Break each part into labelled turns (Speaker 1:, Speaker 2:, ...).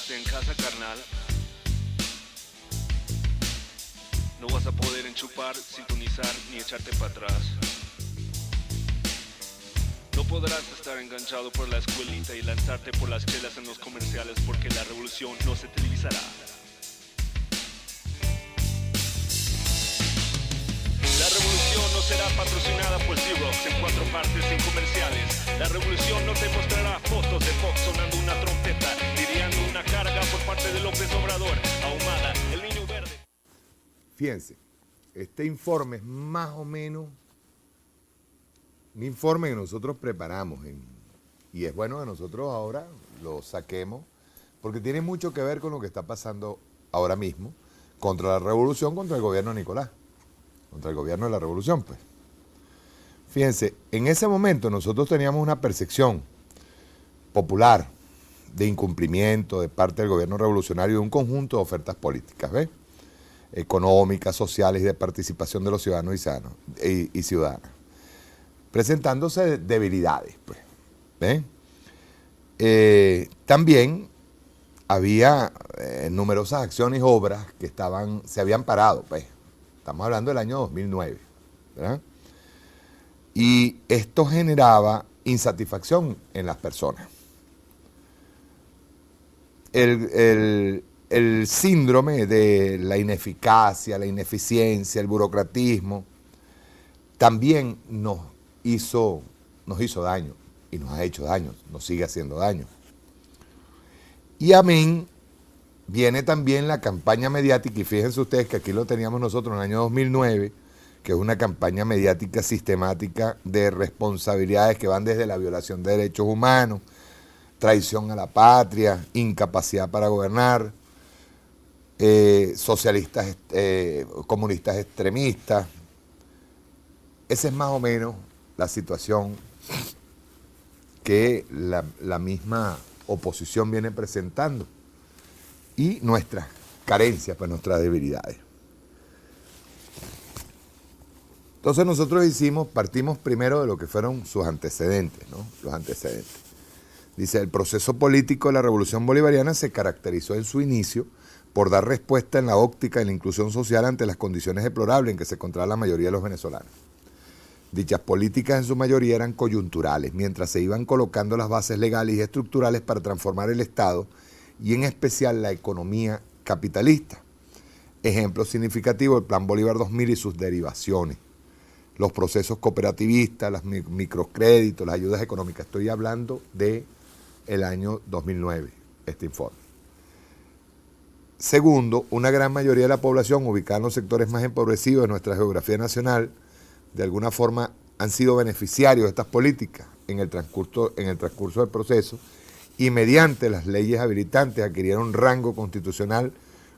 Speaker 1: quedarte en casa, carnal. No vas a poder enchufar, sintonizar ni echarte para atrás. No podrás estar enganchado por la escuelita y lanzarte por las chelas en los comerciales porque la revolución no se televisará. La revolución no será patrocinada por Xerox en 4 partes sin comerciales. La revolución no te mostrará fotos de Fox sonando una trompeta, lidiando una carga por parte de López Obrador, Ahumada, el niño verde.
Speaker 2: Fíjense, este informe es más o menos un informe que nosotros preparamos y es bueno que nosotros ahora lo saquemos porque tiene mucho que ver con lo que está pasando ahora mismo contra la revolución, contra el gobierno de Nicolás, contra el gobierno de la revolución, pues. Fíjense, en ese momento nosotros teníamos una percepción popular de incumplimiento de parte del gobierno revolucionario de un conjunto de ofertas políticas, ¿ves? Económicas, sociales y de participación de los ciudadanos y ciudadanas, presentándose debilidades, pues. ¿Ven? También había numerosas acciones y obras que se habían parado, pues. Estamos hablando del año 2009, ¿verdad? Y esto generaba insatisfacción en las personas. El síndrome de la ineficacia, la ineficiencia, el burocratismo, también nos hizo daño y nos ha hecho daño, nos sigue haciendo daño. Y amén, viene también la campaña mediática, y fíjense ustedes que aquí lo teníamos nosotros en el año 2009, que es una campaña mediática sistemática de responsabilidades que van desde la violación de derechos humanos, traición a la patria, incapacidad para gobernar, socialistas, comunistas extremistas. Esa es más o menos la situación que la misma oposición viene presentando y nuestras carencias, pues nuestras debilidades. Entonces nosotros partimos primero de lo que fueron sus antecedentes, ¿no? Los antecedentes. Dice, el proceso político de la Revolución Bolivariana se caracterizó en su inicio por dar respuesta en la óptica de la inclusión social ante las condiciones deplorables en que se encontraba la mayoría de los venezolanos. Dichas políticas en su mayoría eran coyunturales, mientras se iban colocando las bases legales y estructurales para transformar el Estado y en especial la economía capitalista. Ejemplo significativo, el Plan Bolívar 2000 y sus derivaciones. Los procesos cooperativistas, los microcréditos, las ayudas económicas. Estoy hablando del año 2009, este informe. Segundo, una gran mayoría de la población ubicada en los sectores más empobrecidos de nuestra geografía nacional, de alguna forma han sido beneficiarios de estas políticas en el transcurso del proceso y mediante las leyes habilitantes adquirieron rango constitucional,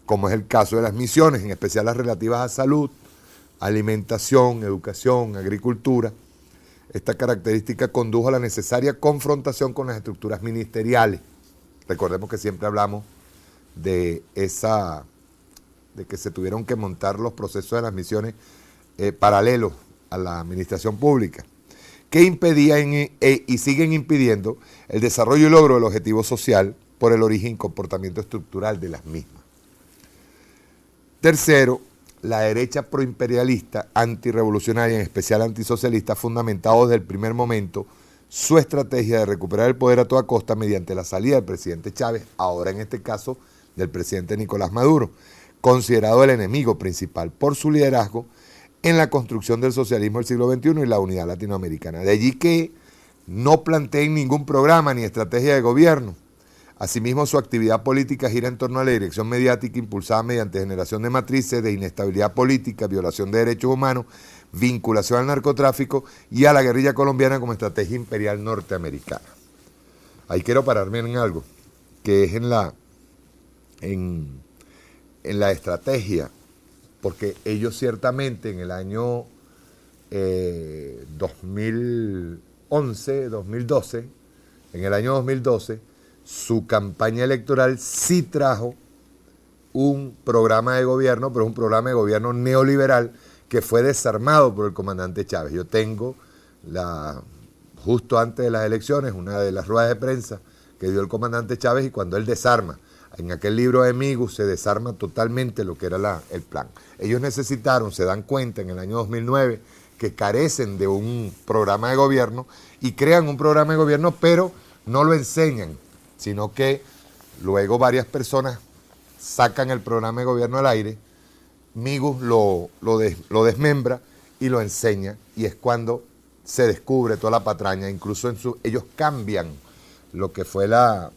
Speaker 2: como es el caso de las misiones, en especial las relativas a salud, alimentación, educación, agricultura. Esta característica condujo a la necesaria confrontación con las estructuras ministeriales. Recordemos que siempre hablamos de que se tuvieron que montar los procesos de las misiones paralelos a la administración pública, que impedían y siguen impidiendo el desarrollo y logro del objetivo social por el origen y comportamiento estructural de las mismas. Tercero, la derecha proimperialista, antirrevolucionaria, en especial antisocialista, ha fundamentado desde el primer momento su estrategia de recuperar el poder a toda costa mediante la salida del presidente Chávez, ahora en este caso del presidente Nicolás Maduro, considerado el enemigo principal por su liderazgo en la construcción del socialismo del siglo XXI y la unidad latinoamericana. De allí que no planteen ningún programa ni estrategia de gobierno. Asimismo, su actividad política gira en torno a la dirección mediática impulsada mediante generación de matrices de inestabilidad política, violación de derechos humanos, vinculación al narcotráfico y a la guerrilla colombiana como estrategia imperial norteamericana. Ahí quiero pararme en algo, que es en la estrategia, porque ellos ciertamente en el año 2011, 2012, en el año 2012, su campaña electoral sí trajo un programa de gobierno, pero un programa de gobierno neoliberal que fue desarmado por el comandante Chávez. Yo tengo, justo antes de las elecciones, una de las ruedas de prensa que dio el comandante Chávez y cuando él desarma En aquel libro de Migus se desarma totalmente lo que era el plan. Ellos necesitaron, se dan cuenta en el año 2009, que carecen de un programa de gobierno y crean un programa de gobierno, pero no lo enseñan, sino que luego varias personas sacan el programa de gobierno al aire, Migus lo desmembra y lo enseña, y es cuando se descubre toda la patraña. Incluso ellos cambian lo que fue la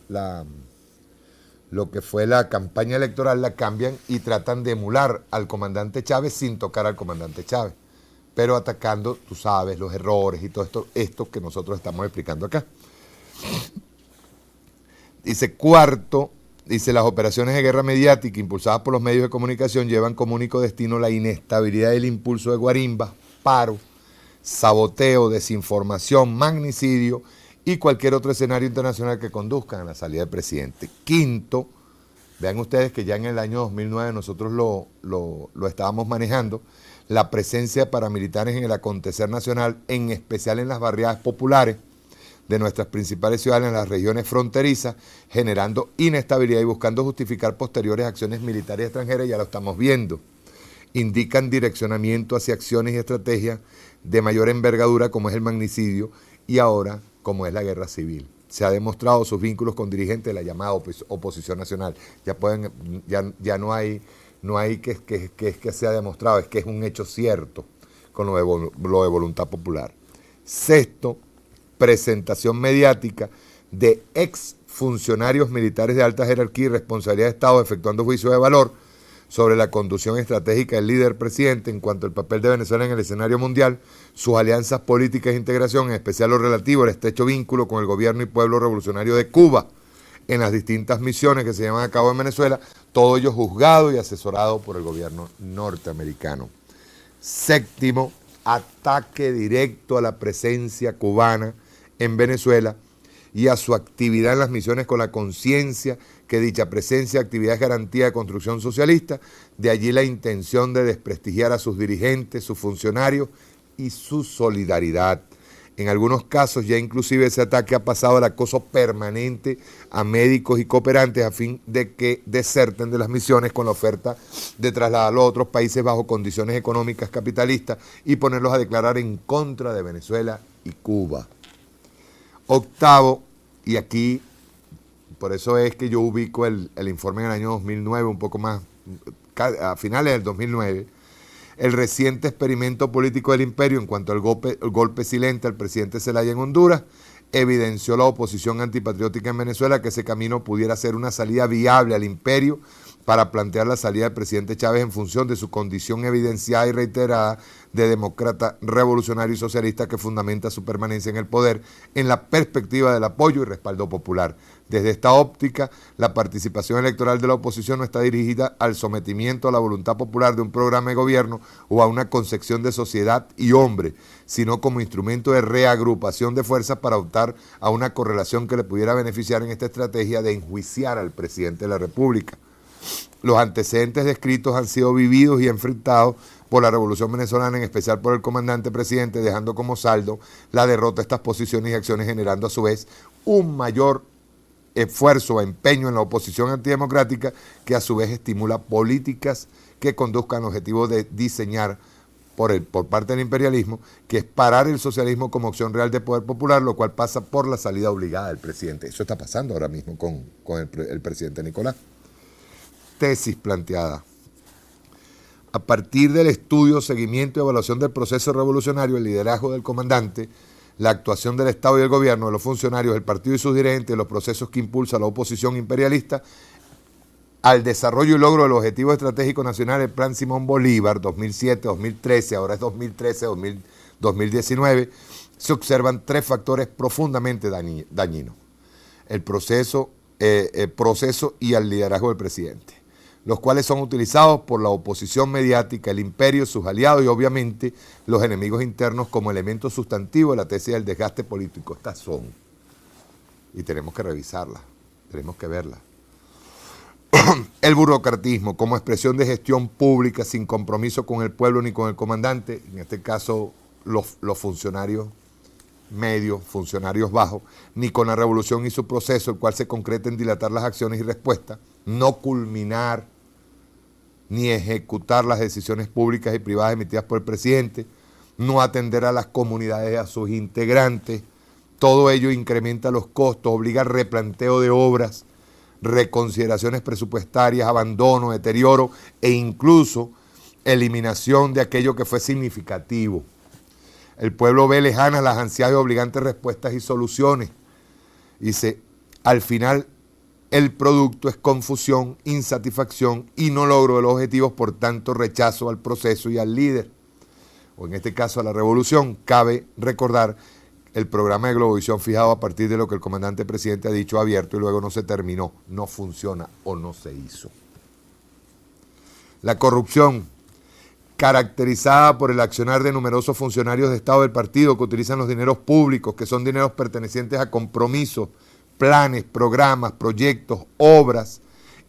Speaker 2: campaña electoral, la cambian y tratan de emular al comandante Chávez sin tocar al comandante Chávez, pero atacando, tú sabes, los errores y todo esto que nosotros estamos explicando acá. Dice, cuarto, dice, las operaciones de guerra mediática impulsadas por los medios de comunicación llevan como único destino la inestabilidad y el impulso de guarimbas, paro, saboteo, desinformación, magnicidio y cualquier otro escenario internacional que conduzcan a la salida del presidente. Quinto, vean ustedes que ya en el año 2009 nosotros lo estábamos manejando, la presencia de paramilitares en el acontecer nacional, en especial en las barriadas populares de nuestras principales ciudades en las regiones fronterizas, generando inestabilidad y buscando justificar posteriores acciones militares extranjeras, ya lo estamos viendo. Indican direccionamiento hacia acciones y estrategias de mayor envergadura como es el magnicidio y ahora como es la guerra civil. Se ha demostrado sus vínculos con dirigentes de la llamada oposición nacional. Ya no hay que se ha demostrado, es que es un hecho cierto con lo de voluntad popular. Sexto, presentación mediática de exfuncionarios militares de alta jerarquía y responsabilidad de Estado efectuando juicios de valor sobre la conducción estratégica del líder presidente en cuanto al papel de Venezuela en el escenario mundial, sus alianzas políticas de integración, en especial lo relativo al estrecho vínculo con el gobierno y pueblo revolucionario de Cuba en las distintas misiones que se llevan a cabo en Venezuela, todo ello juzgado y asesorado por el gobierno norteamericano. Séptimo, ataque directo a la presencia cubana en Venezuela y a su actividad en las misiones con la conciencia que dicha presencia y actividad es garantía de construcción socialista, de allí la intención de desprestigiar a sus dirigentes, sus funcionarios y su solidaridad. En algunos casos ya inclusive ese ataque ha pasado al acoso permanente a médicos y cooperantes a fin de que deserten de las misiones con la oferta de trasladarlos a otros países bajo condiciones económicas capitalistas y ponerlos a declarar en contra de Venezuela y Cuba. Octavo, y aquí por eso es que yo ubico el informe en el año 2009, un poco más, a finales del 2009, el reciente experimento político del imperio en cuanto al golpe silente al presidente Zelaya en Honduras evidenció la oposición antipatriótica en Venezuela que ese camino pudiera ser una salida viable al imperio para plantear la salida del presidente Chávez en función de su condición evidenciada y reiterada de demócrata revolucionario y socialista que fundamenta su permanencia en el poder en la perspectiva del apoyo y respaldo popular. Desde esta óptica, la participación electoral de la oposición no está dirigida al sometimiento a la voluntad popular de un programa de gobierno o a una concepción de sociedad y hombre, sino como instrumento de reagrupación de fuerzas para optar a una correlación que le pudiera beneficiar en esta estrategia de enjuiciar al presidente de la República. Los antecedentes descritos han sido vividos y enfrentados por la Revolución Venezolana, en especial por el comandante presidente, dejando como saldo la derrota de estas posiciones y acciones, generando a su vez un mayor esfuerzo o empeño en la oposición antidemocrática que a su vez estimula políticas que conduzcan al objetivo de diseñar por parte del imperialismo, que es parar el socialismo como opción real de poder popular, lo cual pasa por la salida obligada del presidente. Eso está pasando ahora mismo con el presidente Nicolás. Tesis planteada. A partir del estudio, seguimiento y evaluación del proceso revolucionario, el liderazgo del comandante, la actuación del Estado y del gobierno, de los funcionarios, del partido y sus dirigentes, los procesos que impulsa la oposición imperialista, al desarrollo y logro del objetivo estratégico nacional, el Plan Simón Bolívar, 2007-2013, ahora es 2013-2019, se observan tres factores profundamente dañinos. El proceso y el liderazgo del presidente, los cuales son utilizados por la oposición mediática, el imperio, sus aliados y obviamente los enemigos internos como elemento sustantivo de la tesis del desgaste político. Estas son, y tenemos que revisarlas, tenemos que verlas. El burocratismo como expresión de gestión pública sin compromiso con el pueblo ni con el comandante, en este caso los funcionarios medios, funcionarios bajos, ni con la revolución y su proceso, el cual se concreta en dilatar las acciones y respuestas, no culminar ni ejecutar las decisiones públicas y privadas emitidas por el presidente, no atender a las comunidades y a sus integrantes. Todo ello incrementa los costos, obliga al replanteo de obras, reconsideraciones presupuestarias, abandono, deterioro e incluso eliminación de aquello que fue significativo. El pueblo ve lejanas las ansiadas y obligantes respuestas y soluciones. Dice, al final el producto es confusión, insatisfacción y no logro de los objetivos, por tanto rechazo al proceso y al líder. O en este caso a la revolución. Cabe recordar el programa de Globovisión fijado a partir de lo que el comandante presidente ha dicho abierto y luego no se terminó, no funciona o no se hizo. La corrupción, caracterizada por el accionar de numerosos funcionarios de Estado del partido que utilizan los dineros públicos, que son dineros pertenecientes a compromisos, planes, programas, proyectos, obras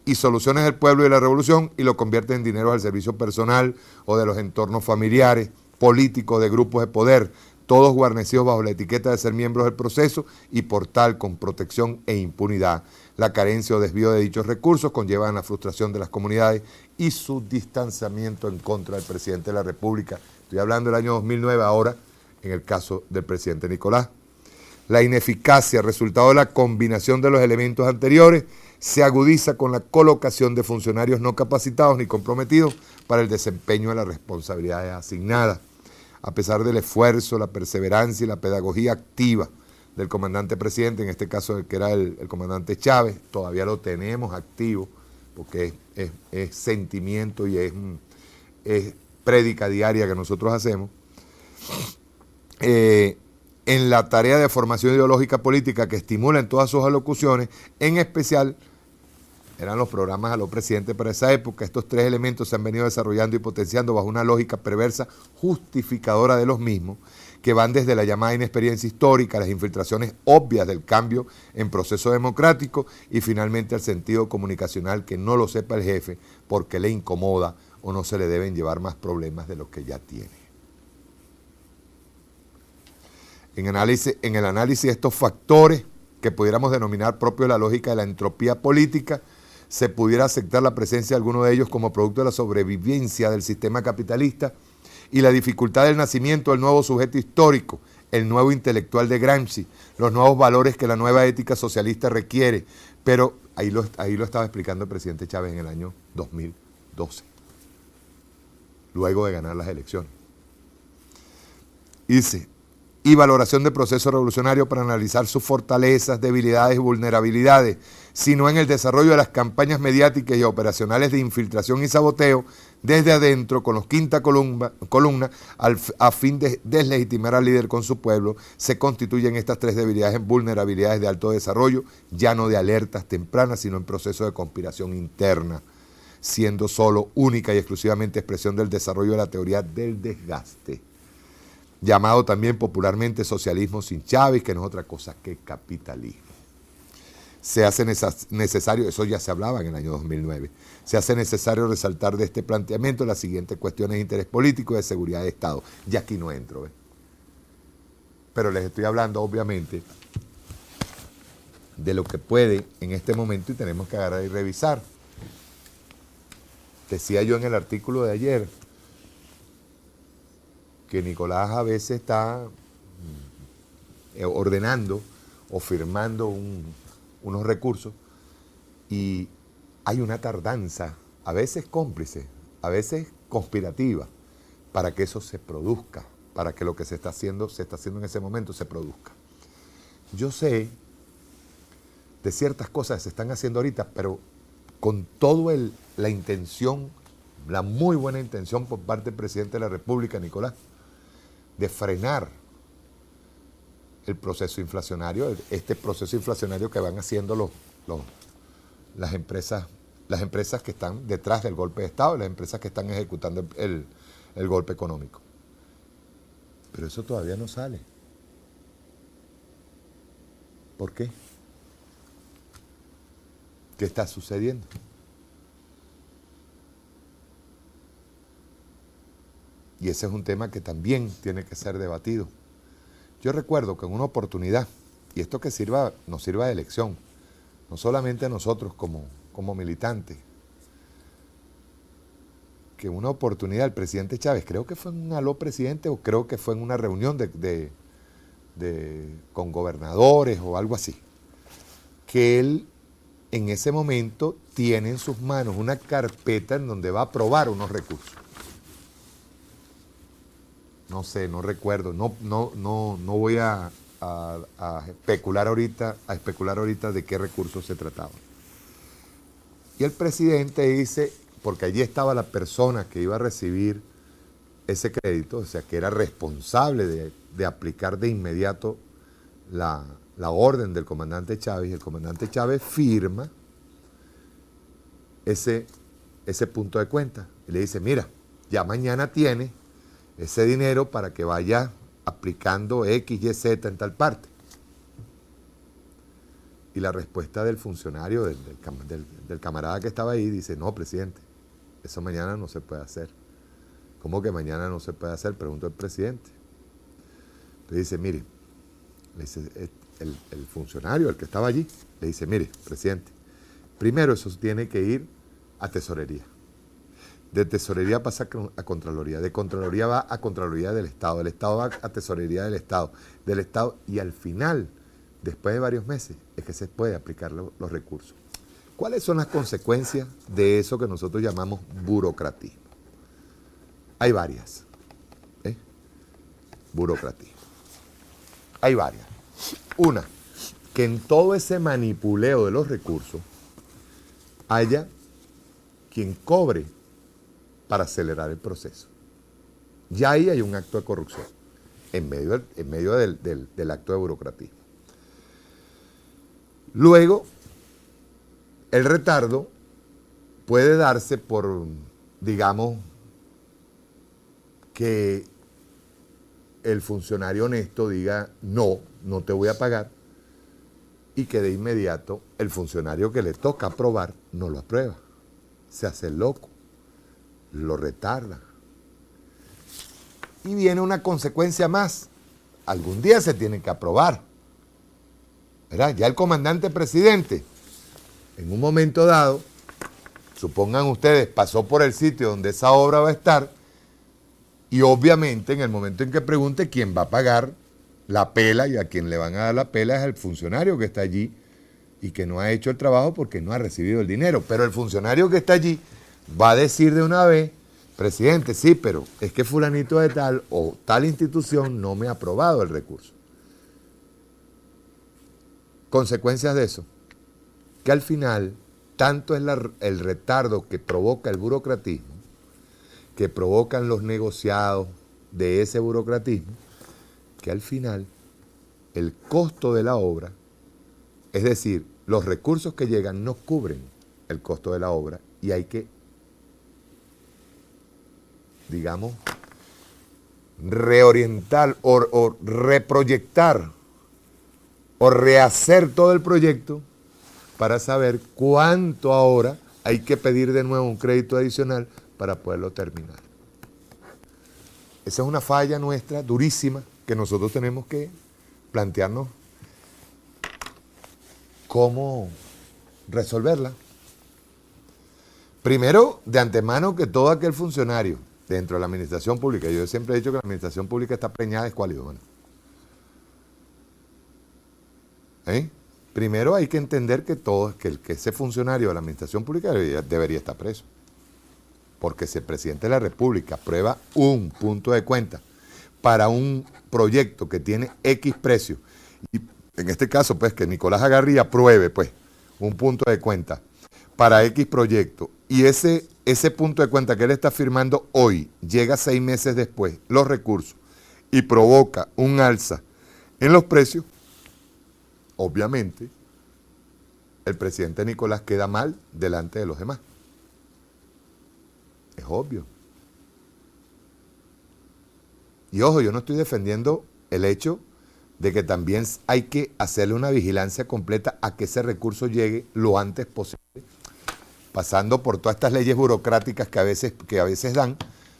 Speaker 2: y soluciones del pueblo y de la revolución, y lo convierten en dinero al servicio personal o de los entornos familiares, políticos, de grupos de poder, todos guarnecidos bajo la etiqueta de ser miembros del proceso y por tal con protección e impunidad. La carencia o desvío de dichos recursos conllevan la frustración de las comunidades y su distanciamiento en contra del presidente de la República. Estoy hablando del año 2009 ahora, en el caso del presidente Nicolás. La ineficacia, resultado de la combinación de los elementos anteriores, se agudiza con la colocación de funcionarios no capacitados ni comprometidos para el desempeño de las responsabilidades asignadas. A pesar del esfuerzo, la perseverancia y la pedagogía activa del comandante presidente, en este caso el que era el comandante Chávez, todavía lo tenemos activo, porque es sentimiento y es prédica diaria que nosotros hacemos, en la tarea de formación ideológica política que estimula en todas sus alocuciones, en especial eran los programas a los presidentes para esa época. Estos tres elementos se han venido desarrollando y potenciando bajo una lógica perversa justificadora de los mismos, que van desde la llamada inexperiencia histórica, las infiltraciones obvias del cambio en proceso democrático y finalmente al sentido comunicacional que no lo sepa el jefe porque le incomoda o no se le deben llevar más problemas de los que ya tiene. En el análisis de estos factores que pudiéramos denominar propios de la lógica de la entropía política, se pudiera aceptar la presencia de alguno de ellos como producto de la sobrevivencia del sistema capitalista y la dificultad del nacimiento del nuevo sujeto histórico, el nuevo intelectual de Gramsci, los nuevos valores que la nueva ética socialista requiere. Pero ahí lo estaba explicando el presidente Chávez en el año 2012, luego de ganar las elecciones. Dice, y valoración del proceso revolucionario para analizar sus fortalezas, debilidades y vulnerabilidades, sino en el desarrollo de las campañas mediáticas y operacionales de infiltración y saboteo desde adentro con los quinta columna a fin de deslegitimar al líder con su pueblo. Se constituyen estas tres debilidades en vulnerabilidades de alto desarrollo, ya no de alertas tempranas, sino en proceso de conspiración interna, siendo solo única y exclusivamente expresión del desarrollo de la teoría del desgaste, llamado también popularmente socialismo sin Chávez, que no es otra cosa que capitalismo. Se hace necesario, eso ya se hablaba en el año 2009, se hace necesario resaltar de este planteamiento las siguientes cuestiones de interés político y de seguridad de Estado. Y aquí no entro, pero les estoy hablando obviamente de lo que puede en este momento y tenemos que agarrar y revisar. Decía yo en el artículo de ayer que Nicolás a veces está ordenando o firmando unos recursos y hay una tardanza, a veces cómplice, a veces conspirativa, para que eso se produzca, para que lo que se está haciendo en ese momento se produzca. Yo sé de ciertas cosas que se están haciendo ahorita, pero con toda la intención, la muy buena intención por parte del presidente de la República, Nicolás, de frenar el proceso inflacionario, este proceso inflacionario que van haciendo las empresas que están detrás del golpe de Estado y las empresas que están ejecutando el golpe económico. Pero eso todavía no sale. ¿Por qué? ¿Qué está sucediendo? Y ese es un tema que también tiene que ser debatido. Yo recuerdo que en una oportunidad, y esto que nos sirva de lección, no solamente a nosotros como militantes, que en una oportunidad el presidente Chávez, creo que fue en un aló presidente o creo que fue en una reunión con gobernadores o algo así, que él en ese momento tiene en sus manos una carpeta en donde va a aprobar unos recursos. No sé, no recuerdo, no voy a especular ahorita de qué recursos se trataba. Y el presidente dice, porque allí estaba la persona que iba a recibir ese crédito, o sea, que era responsable de aplicar de inmediato la orden del comandante Chávez, y el comandante Chávez firma ese punto de cuenta. Y le dice, mira, ya mañana tiene ese dinero para que vaya aplicando X, Y, Z en tal parte. Y la respuesta del funcionario, del camarada que estaba ahí, dice, no, presidente, eso mañana no se puede hacer. ¿Cómo que mañana no se puede hacer? Preguntó el presidente. Le dice, mire, le dice, el funcionario, el que estaba allí, le dice, mire, presidente, primero eso tiene que ir a tesorería. De tesorería pasa a Contraloría, de Contraloría va a Contraloría del Estado va a tesorería del Estado, y al final, después de varios meses, es que se puede aplicar los recursos. ¿Cuáles son las consecuencias de eso que nosotros llamamos burocratismo? Hay varias. Burocratismo. Hay varias. Una, que en todo ese manipuleo de los recursos haya quien cobre para acelerar el proceso. Ya ahí hay un acto de corrupción en medio del acto de burocratismo. Luego, el retardo puede darse por, digamos, que el funcionario honesto diga, no te voy a pagar, y que de inmediato el funcionario que le toca aprobar no lo aprueba. Se hace el loco, lo retarda. Y viene una consecuencia más. Algún día se tiene que aprobar. ¿Verdad? Ya el comandante presidente, en un momento dado, supongan ustedes, pasó por el sitio donde esa obra va a estar, y obviamente en el momento en que pregunte quién va a pagar la pela, y a quien le van a dar la pela es al funcionario que está allí y que no ha hecho el trabajo porque no ha recibido el dinero. Pero el funcionario que está allí va a decir de una vez, presidente, sí, pero es que fulanito de tal o tal institución no me ha aprobado el recurso. Consecuencias de eso, que al final tanto es el retardo que provoca el burocratismo, que provocan los negociados de ese burocratismo, que al final el costo de la obra, es decir, los recursos que llegan no cubren el costo de la obra, y hay que, digamos, reorientar o reproyectar o rehacer todo el proyecto para saber cuánto ahora hay que pedir de nuevo un crédito adicional para poderlo terminar. Esa es una falla nuestra durísima que nosotros tenemos que plantearnos cómo resolverla. Primero, de antemano, que todo aquel funcionario dentro de la administración pública, yo siempre he dicho que la administración pública está preñada de escuálidos, ¿no? Primero hay que entender que ese funcionario de la administración pública debería estar preso. Porque si el presidente de la República aprueba un punto de cuenta para un proyecto que tiene X precio, y en este caso, pues, que Nicolás Agarri apruebe, pues, un punto de cuenta para X proyecto, y ese punto de cuenta que él está firmando hoy llega 6 meses después, los recursos, y provoca un alza en los precios, obviamente, el presidente Nicolás queda mal delante de los demás. Es obvio. Y ojo, yo no estoy defendiendo el hecho de que también hay que hacerle una vigilancia completa a que ese recurso llegue lo antes posible, pasando por todas estas leyes burocráticas que a veces dan,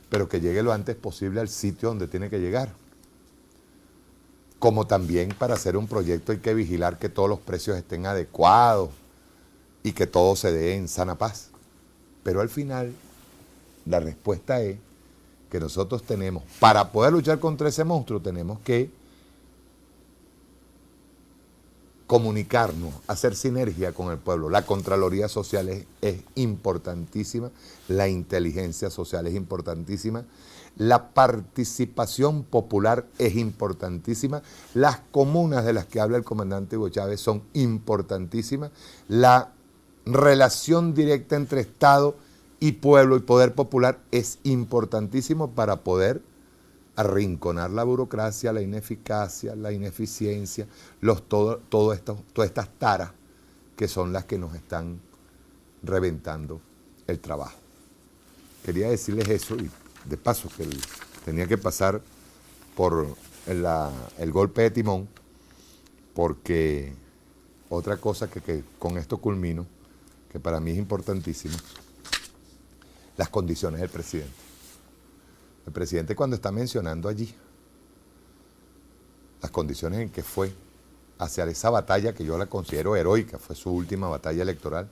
Speaker 2: pero que llegue lo antes posible al sitio donde tiene que llegar. como también para hacer un proyecto hay que vigilar que todos los precios estén adecuados y que todo se dé en sana paz. Pero al final, la respuesta es que nosotros tenemos, para poder luchar contra ese monstruo, tenemos que comunicarnos, hacer sinergia con el pueblo. La Contraloría Social es importantísima, la inteligencia social es importantísima, la participación popular es importantísima, las comunas de las que habla el comandante Hugo Chávez son importantísimas, la relación directa entre Estado y pueblo y poder popular es importantísimo para poder arrinconar la burocracia, la ineficacia, la ineficiencia, todas estas taras que son las que nos están reventando el trabajo. Quería decirles eso y de paso que tenía que pasar por el golpe de timón, porque otra cosa que con esto culmino, que para mí es importantísimo, las condiciones del presidente. El presidente, cuando está mencionando allí las condiciones en que fue hacia esa batalla que yo la considero heroica, fue su última batalla electoral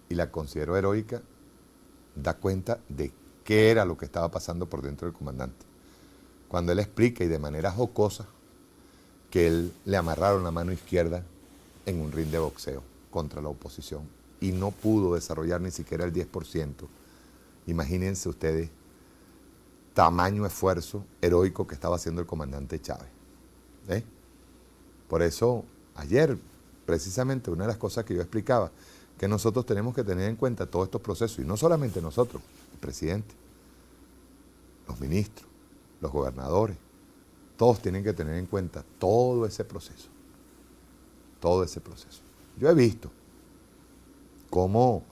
Speaker 2: y la considero heroica, da cuenta de qué era lo que estaba pasando por dentro del comandante. Cuando él explica y de manera jocosa que él le amarraron la mano izquierda en un ring de boxeo contra la oposición y no pudo desarrollar ni siquiera el 10%. Imagínense ustedes tamaño esfuerzo heroico que estaba haciendo el comandante Chávez. Por eso, ayer, precisamente, una de las cosas que yo explicaba, que nosotros tenemos que tener en cuenta todos estos procesos, y no solamente nosotros, el presidente, los ministros, los gobernadores, todos tienen que tener en cuenta todo ese proceso. Todo ese proceso. Yo he visto cómo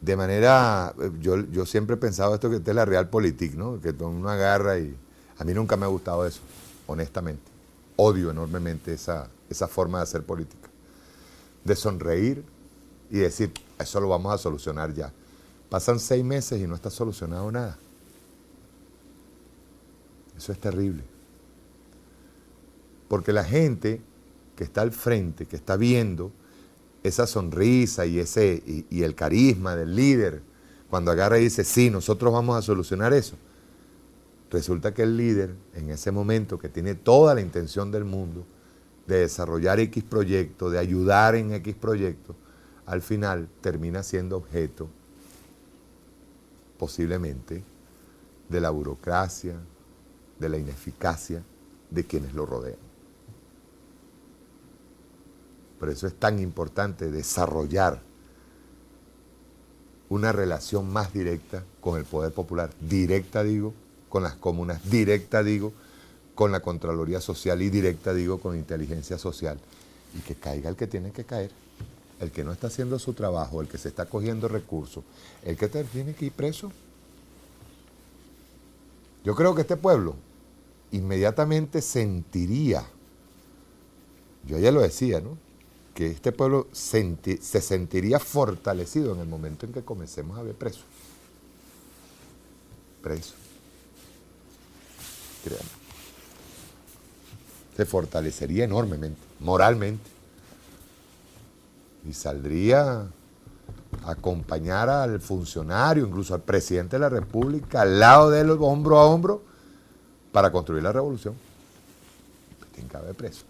Speaker 2: de manera, yo siempre he pensado esto que esta es la realpolitik, ¿no? Que uno agarra y a mí nunca me ha gustado eso, honestamente. Odio enormemente esa forma de hacer política. De sonreír y decir, eso lo vamos a solucionar ya. Pasan 6 meses y no está solucionado nada. Eso es terrible. Porque la gente que está al frente, que está viendo esa sonrisa y el carisma del líder, cuando agarra y dice, sí, nosotros vamos a solucionar eso, resulta que el líder, en ese momento que tiene toda la intención del mundo de desarrollar X proyecto, de ayudar en X proyecto, al final termina siendo objeto, posiblemente, de la burocracia, de la ineficacia de quienes lo rodean. Por eso es tan importante desarrollar una relación más directa con el poder popular. Directa, digo, con las comunas. Directa, digo, con la Contraloría Social. Y directa, digo, con inteligencia social. Y que caiga el que tiene que caer. El que no está haciendo su trabajo, el que se está cogiendo recursos, el que tiene que ir preso. Yo creo que este pueblo inmediatamente sentiría, yo ya lo decía, ¿no?, que este pueblo se sentiría fortalecido en el momento en que comencemos a ver presos. Presos. Créanme. Se fortalecería enormemente, moralmente. Y saldría a acompañar al funcionario, incluso al presidente de la República, al lado de él, hombro a hombro, para construir la revolución. Tiene que haber preso.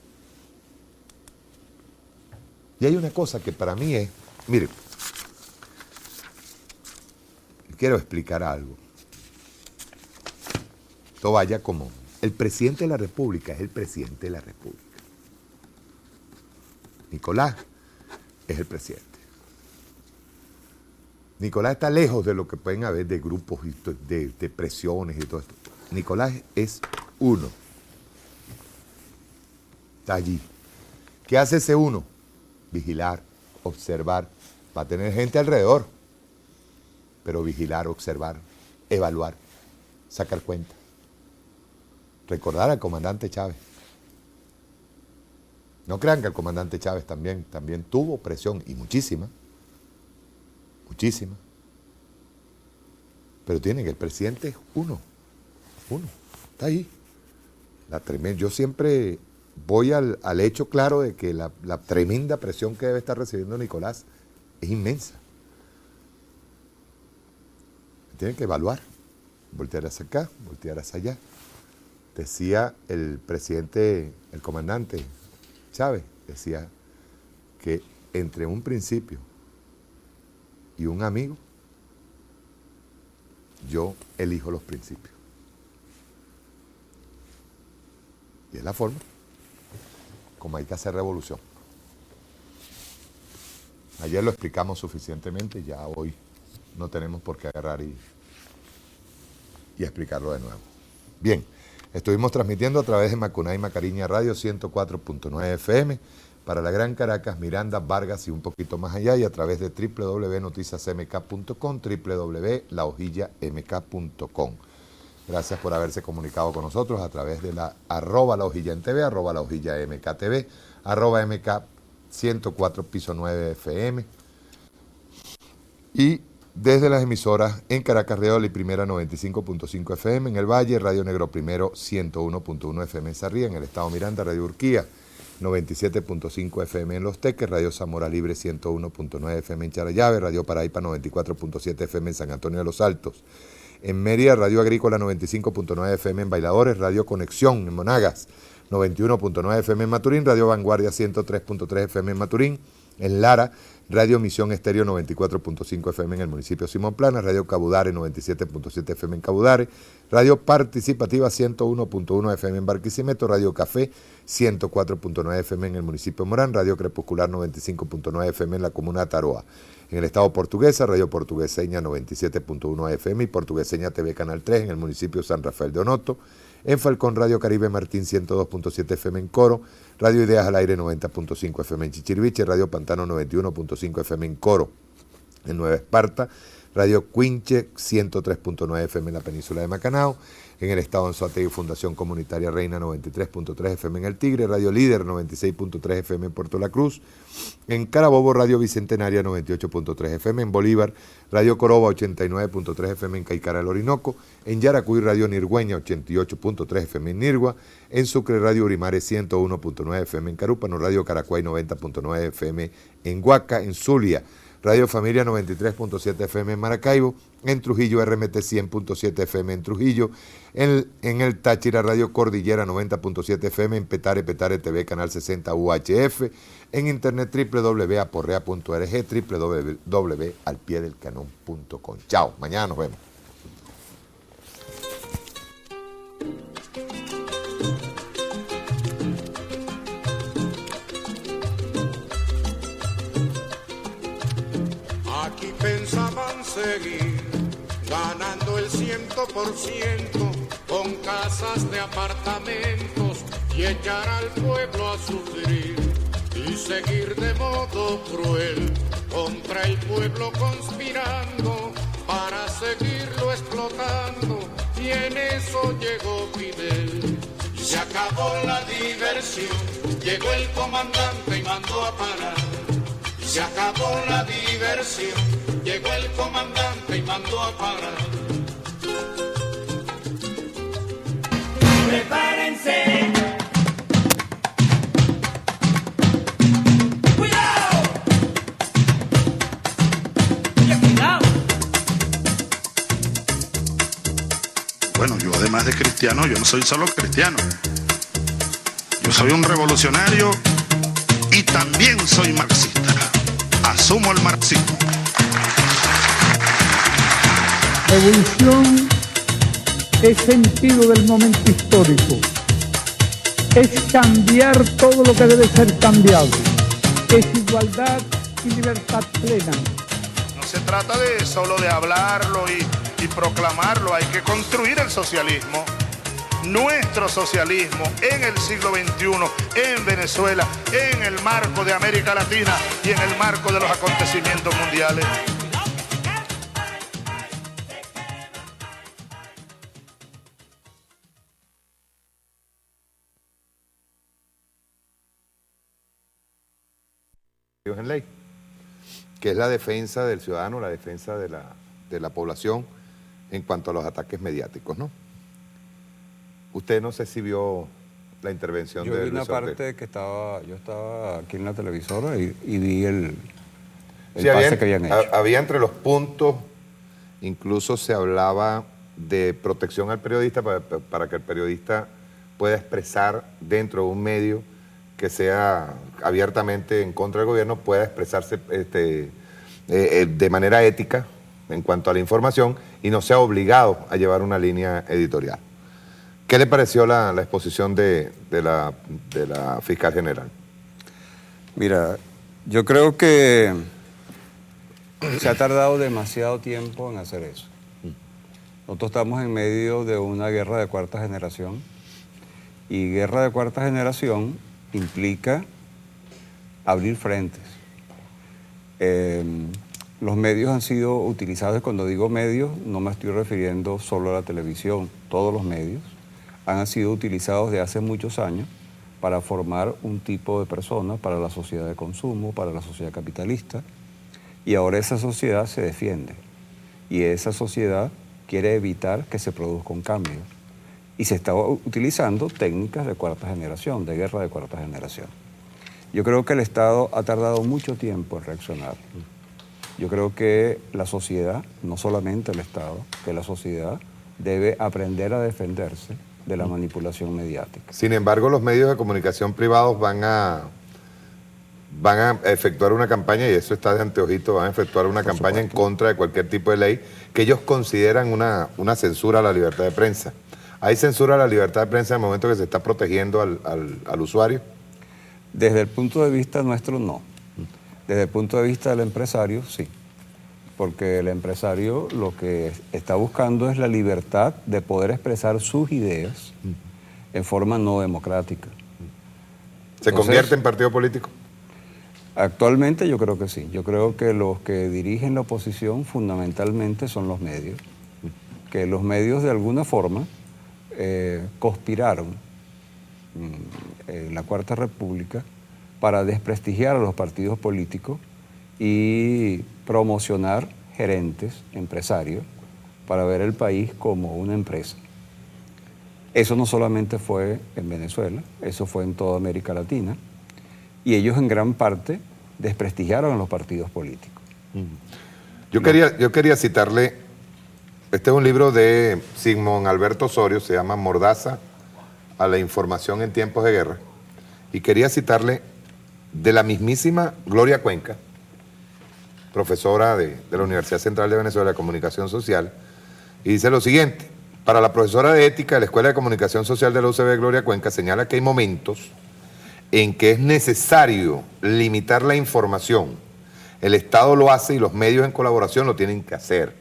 Speaker 2: Y hay una cosa que para mí es, miren, quiero explicar algo. Esto vaya como, el presidente de la República es el presidente de la República. Nicolás es el presidente. Nicolás está lejos de lo que pueden haber de grupos y de presiones y todo esto. Nicolás es uno. Está allí. ¿Qué hace ese uno? Vigilar, observar. Va a tener gente alrededor. Pero vigilar, observar, evaluar, sacar cuenta. Recordar al comandante Chávez. No crean que el comandante Chávez también tuvo presión, y muchísima. Muchísima. Pero tienen que el presidente es uno. Está ahí. Yo siempre voy al hecho claro de que la tremenda presión que debe estar recibiendo Nicolás es inmensa. Tienen que evaluar, voltear hacia acá, voltear hacia allá. Decía el presidente, el comandante Chávez, decía que entre un principio y un amigo, yo elijo los principios. Y es la forma como hay que hacer revolución. Ayer lo explicamos suficientemente, ya hoy no tenemos por qué agarrar y explicarlo de nuevo. Bien, estuvimos transmitiendo a través de Macunay Macariña Radio 104.9 FM para la Gran Caracas, Miranda, Vargas y un poquito más allá, y a través de www.noticiasmk.com, www.lahojillamk.com. Gracias por haberse comunicado con nosotros a través de la @lahojilla en TV, @lahojillamktv, @mk 104 piso 9 FM. Y desde las emisoras en Caracas, Radio La Primera 95.5 FM, en el Valle, Radio Negro Primero 101.1 FM en Sarría, en el Estado Miranda, Radio Urquía 97.5 FM en Los Teques, Radio Zamora Libre 101.9 FM en Charallave, Radio Paraíba 94.7 FM en San Antonio de los Altos. En Mérida, Radio Agrícola 95.9 FM en Bailadores, Radio Conexión en Monagas 91.9 FM en Maturín, Radio Vanguardia 103.3 FM en Maturín. En Lara, Radio Misión Estéreo 94.5 FM en el municipio de Simón Plana, Radio Cabudare 97.7 FM en Cabudare, Radio Participativa 101.1 FM en Barquisimeto, Radio Café 104.9 FM en el municipio de Morán, Radio Crepuscular 95.9 FM en la comuna de Taroa. En el estado Portuguesa, Radio Portugueseña 97.1 FM y Portugueseña TV Canal 3 en el municipio de San Rafael de Onoto. En Falcón, Radio Caribe Martín 102.7 FM en Coro, Radio Ideas al Aire 90.5 FM en Chichiriviche, Radio Pantano 91.5 FM en Coro. En Nueva Esparta, Radio Cuinche 103.9 FM en la península de Macanao. En el estado de Anzoátegui, Fundación Comunitaria Reina 93.3 FM en El Tigre, Radio Líder 96.3 FM en Puerto La Cruz. En Carabobo, Radio Bicentenaria 98.3 FM en Bolívar, Radio Coroba 89.3 FM en Caicara del Orinoco. En Yaracuy, Radio Nirgüeña 88.3 FM en Nirgua. En Sucre, Radio Urimares 101.9 FM en Carúpano, Radio Caracuay 90.9 FM en Huaca. En Zulia, Radio Familia 93.7 FM en Maracaibo. En Trujillo, RMT 100.7 FM en Trujillo. En el Táchira, Radio Cordillera 90.7 FM. En Petare TV, Canal 60 UHF. En internet www.aporrea.org, www.alpiedelcanon.com. Chao, mañana nos vemos.
Speaker 3: Aquí pensaban seguir ganando el 100% con casas de apartamentos y echar al pueblo a sufrir y seguir de modo cruel contra el pueblo conspirando para seguirlo explotando, y en eso llegó Fidel. Y se acabó la diversión, llegó el comandante y mandó a parar. Se acabó la diversión, llegó el comandante y mandó a parar.
Speaker 4: ¡Prepárense! ¡Cuidado! ¡Cuidado!
Speaker 5: Bueno, yo además de cristiano, yo no soy solo cristiano. Yo soy un revolucionario y también soy marxista. Asumo el marxismo.
Speaker 6: Revolución es sentido del momento histórico. Es cambiar todo lo que debe ser cambiado. Es igualdad y libertad plena.
Speaker 5: No se trata de solo de hablarlo y proclamarlo. Hay que construir el socialismo. Nuestro socialismo en el siglo XXI, en Venezuela, en el marco de América Latina y en el marco de los acontecimientos mundiales.
Speaker 2: En ley, que es la defensa del ciudadano, la defensa de la población en cuanto a los ataques mediáticos, ¿no? Usted no sé si vio la intervención
Speaker 7: Yo
Speaker 2: de
Speaker 7: vi una
Speaker 2: Luis Ortega.
Speaker 7: parte que yo estaba aquí en la televisora y vi el
Speaker 2: Sí,
Speaker 7: pase que habían hecho.
Speaker 2: había entre los puntos, incluso se hablaba de protección al periodista para que el periodista pueda expresar dentro de un medio que sea abiertamente en contra del gobierno, pueda expresarse de manera ética en cuanto a la información y no sea obligado a llevar una línea editorial. ¿Qué le pareció la exposición de la fiscal general?
Speaker 7: Mira, yo creo que se ha tardado demasiado tiempo en hacer eso. Nosotros estamos en medio de una guerra de cuarta generación y guerra de cuarta generación implica abrir frentes. Los medios han sido utilizados, y cuando digo medios no me estoy refiriendo solo a la televisión, todos los medios han sido utilizados de hace muchos años para formar un tipo de personas para la sociedad de consumo, para la sociedad capitalista, y ahora esa sociedad se defiende y esa sociedad quiere evitar que se produzca un cambio y se está utilizando técnicas de cuarta generación, de guerra de cuarta generación. Yo creo que el Estado ha tardado mucho tiempo en reaccionar. Yo creo que la sociedad, no solamente el Estado, que la sociedad debe aprender a defenderse de la manipulación mediática.
Speaker 2: Sin embargo, los medios de comunicación privados van a efectuar una campaña, y eso está de anteojito, van a efectuar una campaña en contra de cualquier tipo de ley que ellos consideran una censura a la libertad de prensa. ¿Hay censura a la libertad de prensa en el momento que se está protegiendo al usuario?
Speaker 7: Desde el punto de vista nuestro, no. Desde el punto de vista del empresario, sí. Porque el empresario lo que está buscando es la libertad de poder expresar sus ideas en forma no democrática.
Speaker 2: ¿Se convierte en partido político?
Speaker 7: Actualmente yo creo que sí. Yo creo que los que dirigen la oposición fundamentalmente son los medios. Que los medios de alguna forma conspiraron en la Cuarta República para desprestigiar a los partidos políticos y promocionar gerentes, empresarios, para ver el país como una empresa. Eso no solamente fue en Venezuela, eso fue en toda América Latina, y ellos en gran parte desprestigiaron a los partidos políticos.
Speaker 2: Yo quería citarle, este es un libro de Sigmund Alberto Osorio, se llama Mordaza a la información en tiempos de guerra, y quería citarle de la mismísima Gloria Cuenca, profesora de la Universidad Central de Venezuela de Comunicación Social, y dice lo siguiente: para la profesora de ética de la Escuela de Comunicación Social de la UCB, Gloria Cuenca, señala que hay momentos en que es necesario limitar la información. El Estado lo hace y los medios en colaboración lo tienen que hacer.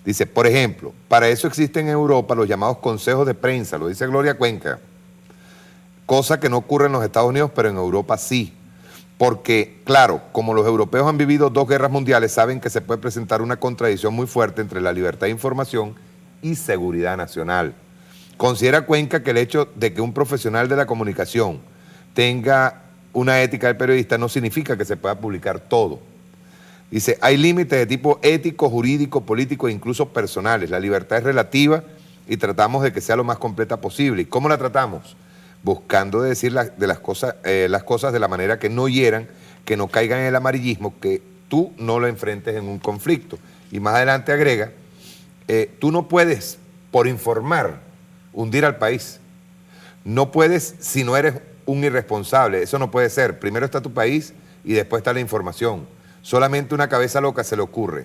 Speaker 2: Dice, por ejemplo, para eso existen en Europa los llamados consejos de prensa, lo dice Gloria Cuenca, cosa que no ocurre en los Estados Unidos, pero en Europa sí. Porque, claro, como los europeos han vivido 2 guerras mundiales, saben que se puede presentar una contradicción muy fuerte entre la libertad de información y seguridad nacional. Considera Cuenca que el hecho de que un profesional de la comunicación tenga una ética del periodista no significa que se pueda publicar todo. Dice, hay límites de tipo ético, jurídico, político e incluso personales. La libertad es relativa y tratamos de que sea lo más completa posible. ¿Y cómo la tratamos? Buscando decir las cosas de la manera que no hieran, que no caigan en el amarillismo, que tú no lo enfrentes en un conflicto. Y más adelante agrega, tú no puedes, por informar, hundir al país. No puedes si no eres un irresponsable. Eso no puede ser. Primero está tu país y después está la información. Solamente una cabeza loca se le ocurre.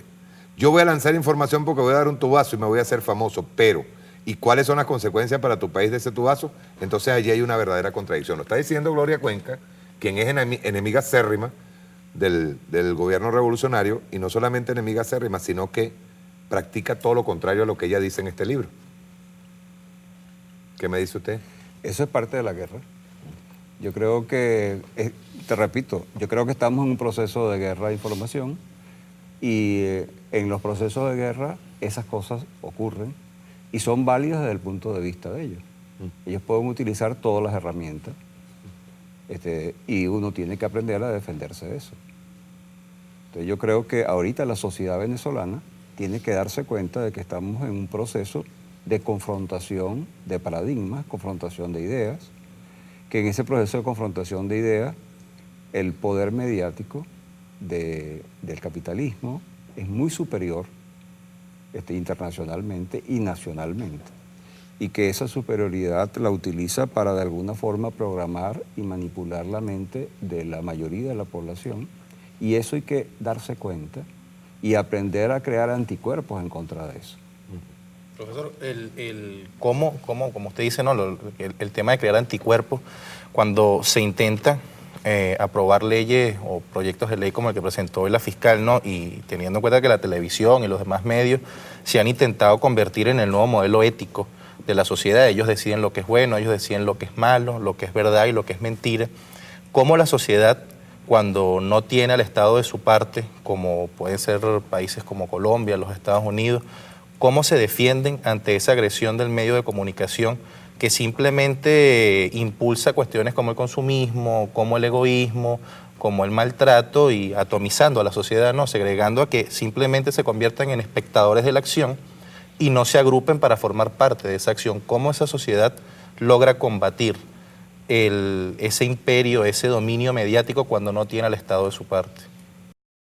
Speaker 2: Yo voy a lanzar información porque voy a dar un tubazo y me voy a hacer famoso, pero ¿y cuáles son las consecuencias para tu país de ese tubazo? Entonces allí hay una verdadera contradicción. Lo está diciendo Gloria Cuenca, quien es enemiga acérrima del gobierno revolucionario, y no solamente enemiga acérrima, sino que practica todo lo contrario a lo que ella dice en este libro. ¿Qué me dice usted?
Speaker 7: Eso es parte de la guerra. Yo creo que, te repito, yo creo que estamos en un proceso de guerra de información y en los procesos de guerra esas cosas ocurren y son válidas desde el punto de vista de ellos. Ellos pueden utilizar todas las herramientas y uno tiene que aprender a defenderse de eso. Entonces yo creo que ahorita la sociedad venezolana tiene que darse cuenta de que estamos en un proceso de confrontación de paradigmas, confrontación de ideas, que en ese proceso de confrontación de ideas, el poder mediático del capitalismo es muy superior internacionalmente y nacionalmente, y que esa superioridad la utiliza para de alguna forma programar y manipular la mente de la mayoría de la población, y eso hay que darse cuenta y aprender a crear anticuerpos en contra de eso.
Speaker 8: Profesor, como usted dice, ¿no? El tema de crear anticuerpos, cuando se intenta aprobar leyes o proyectos de ley como el que presentó hoy la fiscal, ¿no? Y teniendo en cuenta que la televisión y los demás medios se han intentado convertir en el nuevo modelo ético de la sociedad. Ellos deciden lo que es bueno, ellos deciden lo que es malo, lo que es verdad y lo que es mentira. ¿Cómo la sociedad, cuando no tiene al Estado de su parte, como pueden ser países como Colombia, los Estados Unidos, cómo se defienden ante esa agresión del medio de comunicación que simplemente impulsa cuestiones como el consumismo, como el egoísmo, como el maltrato, y atomizando a la sociedad, ¿no? Segregando a que simplemente se conviertan en espectadores de la acción y no se agrupen para formar parte de esa acción? ¿Cómo esa sociedad logra combatir ese imperio, ese dominio mediático cuando no tiene al Estado de su parte?